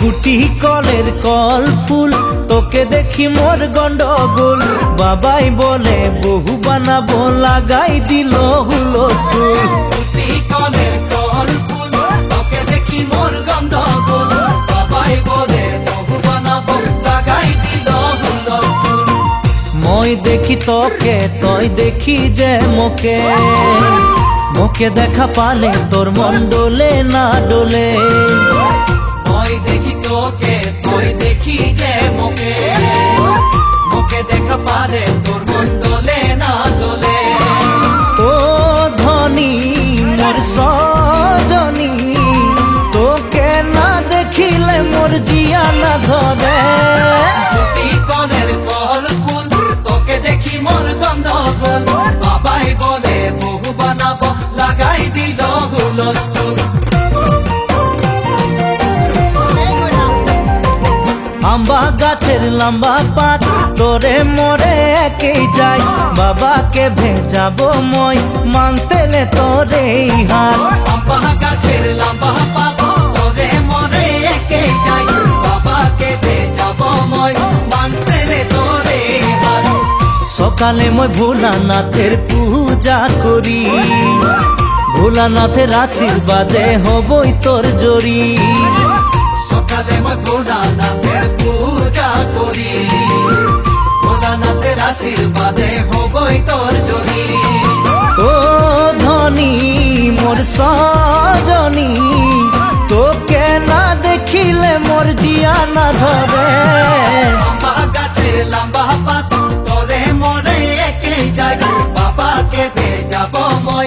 ফুটি কলের কল ফুল তোকে দেখি মোর গন্ডগোল বাবাই বলে বহু বানাবো লাগাই দিল হুলস্থুল ফুটি কলের কল ফুল তোকে দেখি মোর গন্ডগোল বাবাই বলে বহু বানাবো লাগাই দিল হুলস্থুল মই দেখি তোকে তই দেখি যে মোকে মোকে দেখা পালে তোর মন ডোলে না ডোলে মই দেখি তোকে তুই দেখি যে মোকে মোকে দেখা পারে তোর মন দোলে না দোলে ও ধনী মোর সজনী তোকে না দেখিলে মোর জিয়া না ধরে ফুটি কলের কল ফুল তোকে দেখি মোর গন্ডগোল বাবাই বলে বহু বানাবো লাগাই দিল হুলস্থুল আম্বা গাছের লম্বা পাত তোরে মোরে একেই যাই বাবাকে ভেজাবো মই মানতে নে তোরে হাত আম্বা গাছের লম্বা পাত তোরে মোরে একে যাই বাবাকে ভেজাবো মই মানতে নে তোরে হাত সকালে মই ভোলানাথের পূজা করি ভোলানাথের আশীর্বাদে হবই তোর জড়ি সকালে মই ভোলানাথের পূজা করি ভোলানাথের আশীর্বাদে হবই তোর জড়ি ও ধনী মোর সজনী তোকে না দেখিলে মোর জিয়া না ধরে আম্বা গাছের লম্বা পাত তোরে মোরে একে যাই বাবাকে ভেজাবো মই